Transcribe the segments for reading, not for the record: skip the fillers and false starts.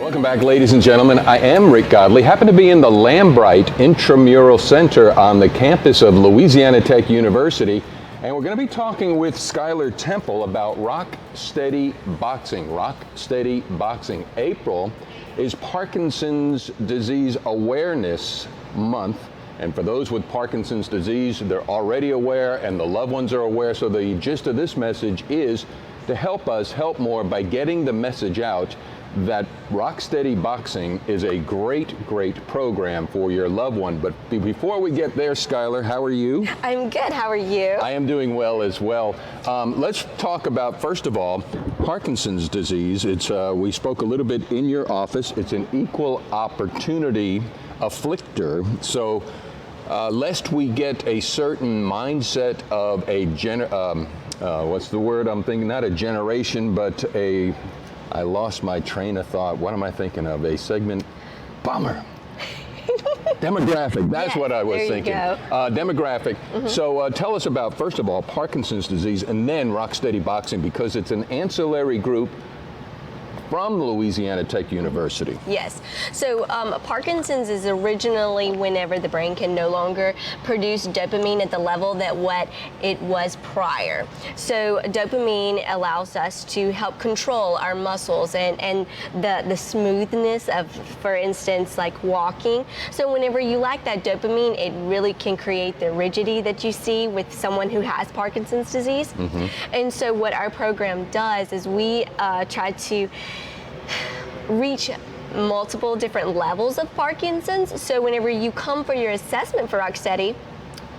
Welcome back, ladies and gentlemen. I am Rick Godley. Happen to be in the Lambright Intramural Center on the campus of Louisiana Tech University. And we're going to be talking with Skylar Temple about Rock Steady Boxing. Rock Steady Boxing. April is Parkinson's Disease Awareness Month. And for those with Parkinson's disease, they're already aware and the loved ones are aware. So the gist of this message is to help us help more by getting the message out that Rock Steady Boxing is a great program for your loved one. But before we get there, Skylar, how are you? I'm good. How are you? I am doing well as well. Let's talk about, first of all, Parkinson's disease. It's we spoke a little bit in your office. It's an equal opportunity afflictor. So lest we get a certain mindset of a what's the word I'm thinking? Not a generation, but I lost my train of thought. What am I thinking of? A segment, bummer. Demographic, that's what I was thinking. Demographic. Mm-hmm. So tell us about, first of all, Parkinson's disease and then Rock Steady Boxing, because it's an ancillary group from Louisiana Tech University. Yes. So Parkinson's is originally whenever the brain can no longer produce dopamine at the level that what it was prior. So dopamine allows us to help control our muscles and the smoothness of, for instance, like walking. So whenever you lack that dopamine, it really can create the rigidity that you see with someone who has Parkinson's disease. Mm-hmm. And so what our program does is we try to reach multiple different levels of Parkinson's. So whenever you come for your assessment for Rock Steady,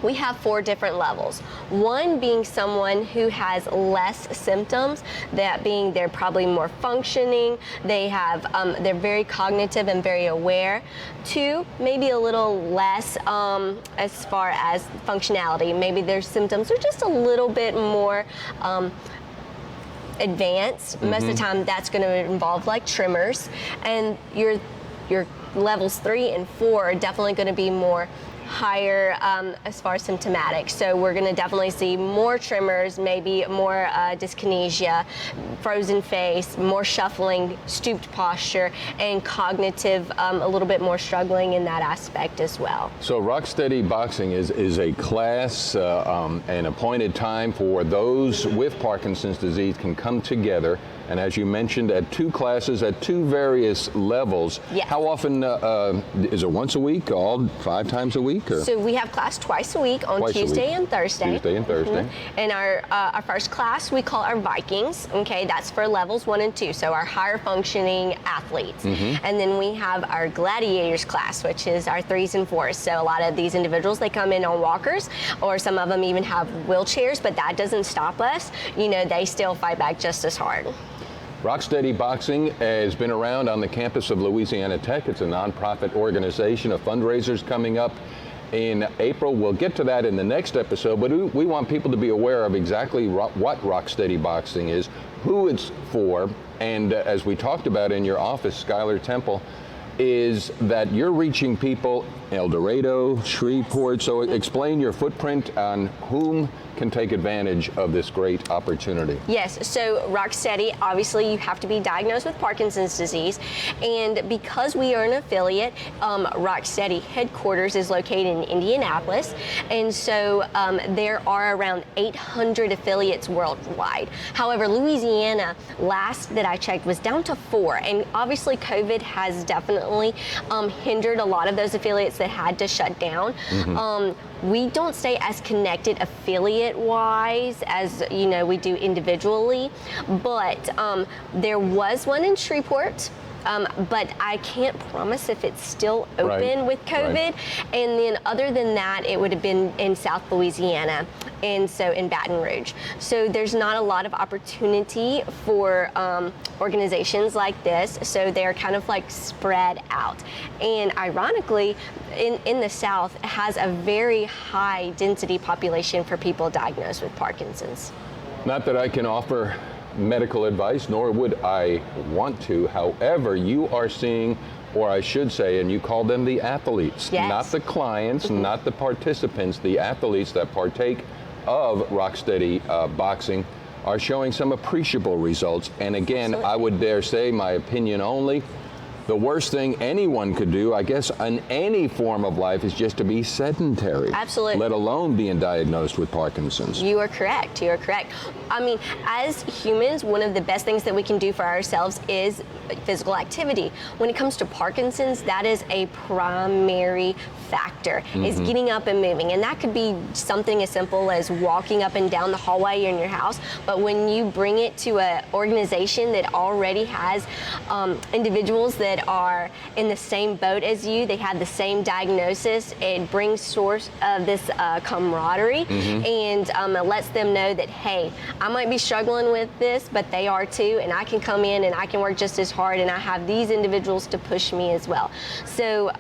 we have 4 different levels. One being someone who has less symptoms, that being they're probably more functioning, they have, they're very cognitive and very aware. 2, maybe a little less as far as functionality. Maybe their symptoms are just a little bit more advanced. Mm-hmm. Most of the time that's going to involve like tremors, and your levels 3 and 4 are definitely going to be more higher as far as symptomatic. So we're going to definitely see more tremors, maybe more dyskinesia, frozen face, more shuffling, stooped posture, and cognitive, a little bit more struggling in that aspect as well. So Rock Steady Boxing is a class, an appointed time for those with Parkinson's disease can come together. And as you mentioned, at 2 classes at 2 various levels. Yes. How often is it? Once a week? All 5 times a week? Or? So we have class twice a week on Tuesday and Thursday. Tuesday and Thursday. Mm-hmm. And our first class we call our Vikings. Okay, that's for levels 1 and 2. So our higher functioning athletes. Mm-hmm. And then we have our Gladiators class, which is our 3s and 4s. So a lot of these individuals, they come in on walkers, or some of them even have wheelchairs. But that doesn't stop us. You know, they still fight back just as hard. Rock Steady Boxing has been around on the campus of Louisiana Tech. It's a nonprofit organization of fundraisers coming up in April. We'll get to that in the next episode, but we want people to be aware of exactly what Rock Steady Boxing is, who it's for, and as we talked about in your office, Skylar Temple, is that you're reaching people El Dorado, Shreveport. So explain your footprint on whom can take advantage of this great opportunity. Yes, so Rock Steady, obviously you have to be diagnosed with Parkinson's disease, and because we are an affiliate, Rock Steady headquarters is located in Indianapolis, and so there are around 800 affiliates worldwide. However, Louisiana, last that I checked, was down to 4, and obviously COVID has definitely hindered a lot of those affiliates that had to shut down. Mm-hmm. We don't stay as connected affiliate-wise as we do individually, but there was one in Shreveport. But I can't promise if it's still open with COVID. Right. And then other than that, it would have been in South Louisiana, and so in Baton Rouge. So there's not a lot of opportunity for organizations like this, so they're kind of like spread out. And ironically, in the South, has a very high density population for people diagnosed with Parkinson's. Not that I can offer medical advice, nor would I want to. However, you are seeing, or I should say, and you call them the athletes, yes, not the clients, not the participants, the athletes that partake of Rock Steady Boxing are showing some appreciable results. And again, absolutely, I would dare say, my opinion only, the worst thing anyone could do, I guess, in any form of life is just to be sedentary. Absolutely. Let alone being diagnosed with Parkinson's. You are correct. You are correct. I mean, as humans, one of the best things that we can do for ourselves is physical activity. When it comes to Parkinson's, that is a primary factor, is getting up and moving. And that could be something as simple as walking up and down the hallway in your house. But when you bring it to an organization that already has individuals that are in the same boat as you, they have the same diagnosis, it brings source of this camaraderie and it lets them know that, hey, I might be struggling with this, but they are too, and I can come in and I can work just as hard, and I have these individuals to push me as well. So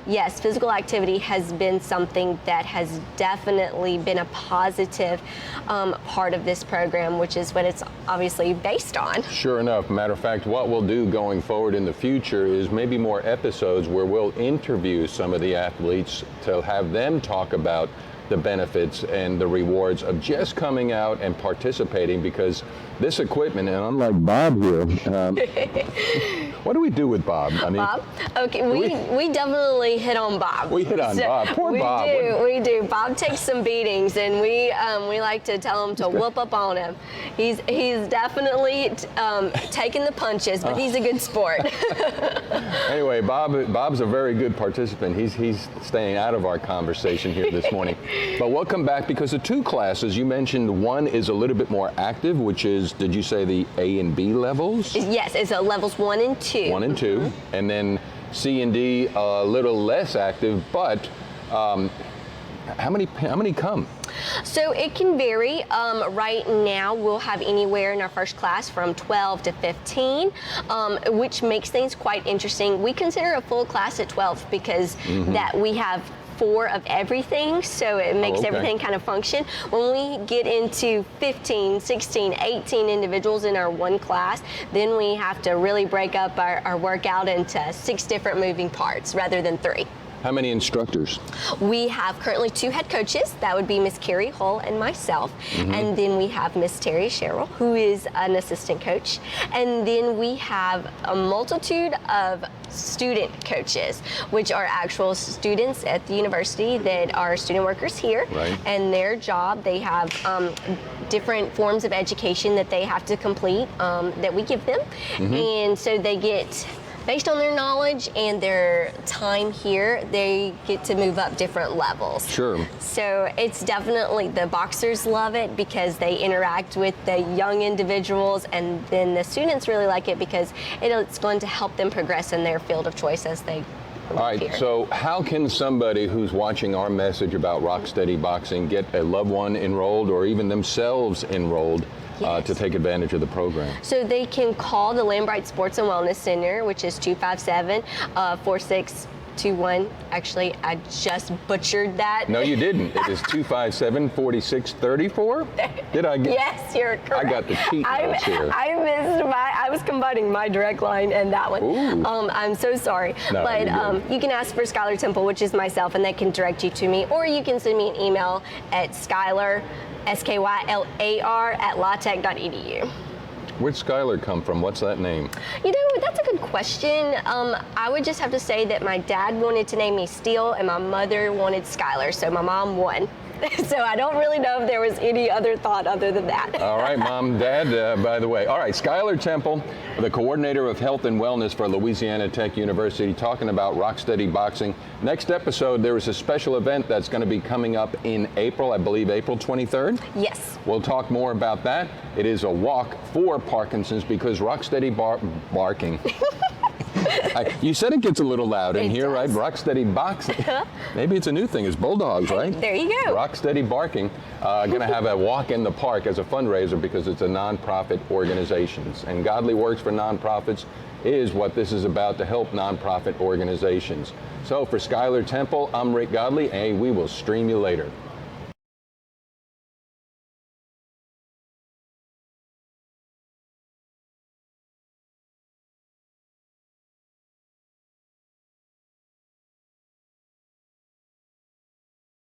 yes, physical activity has been something that has definitely been a positive part of this program, which is what it's obviously based on. Sure enough. Matter of fact, what we'll do going forward in the future is maybe more episodes where we'll interview some of the athletes to have them talk about the benefits and the rewards of just coming out and participating, because this equipment, and unlike Bob here, what do we do with Bob? I mean, Bob? Okay, we definitely hit on Bob. We hit on Bob. Poor Bob. We do. Bob takes some beatings, and we like to tell him to whoop up on him. He's definitely taking the punches, but he's a good sport. Anyway, Bob's a very good participant. He's staying out of our conversation here this morning. But we'll come back, because the two classes, you mentioned one is a little bit more active, which is, did you say the A and B levels? Yes, it's levels 1 and 2. 1 and 2. And then C and D a little less active, but how many come? So it can vary. Right now we'll have anywhere in our first class from 12 to 15, which makes things quite interesting. We consider a full class at 12 because that we have 4 of everything, so it makes everything kind of function. When we get into 15, 16, 18 individuals in our one class, then we have to really break up our workout into 6 different moving parts rather than 3. How many instructors? We have currently 2 head coaches. That would be Miss Carrie Hull and myself. And then we have Miss Terry Sherrill, who is an assistant coach. And then we have a multitude of student coaches, which are actual students at the university that are student workers here. Right. And their job, they have different forms of education that they have to complete that we give them. And so they get, based on their knowledge and their time here, they get to move up different levels. Sure. So it's definitely, the boxers love it because they interact with the young individuals, and then the students really like it because it's going to help them progress in their field of choice as they All right, here. So how can somebody who's watching our message about Rock Steady Boxing get a loved one enrolled, or even themselves enrolled, to take advantage of the program? So they can call the Lambright Sports and Wellness Center, which is 257-4621. Actually, I just butchered that. No, you didn't. It is 257-4634. Did I get? Yes, you're correct. I got the cheat notes here. I was combining my direct line and that one. Ooh. I'm so sorry. No, but you're good. you can ask for Skylar Temple, which is myself, and they can direct you to me, or you can send me an email at Skylar, Skylar @latech.edu. Where'd Skylar come from? What's that name? You know, that's a good question. I would just have to say that my dad wanted to name me Steele and my mother wanted Skylar, so my mom won. So I don't really know if there was any other thought other than that. All right, Mom, Dad, by the way. All right, Skylar Temple, the coordinator of health and wellness for Louisiana Tech University, talking about Rock Steady Boxing. Next episode, there is a special event that's going to be coming up in April, I believe April 23rd. Yes. We'll talk more about that. It is a walk for Parkinson's, because Rock Steady Barking. You said it gets a little loud in here, right? Rock Steady Boxing. Maybe it's a new thing. It's bulldogs, right? There you go. Rock Steady Barking. Going to have a walk in the park as a fundraiser, because it's a nonprofit organization. And Godley Works for Nonprofits is what this is about, to help nonprofit organizations. So for Skylar Temple, I'm Rick Godley, and we will stream you later.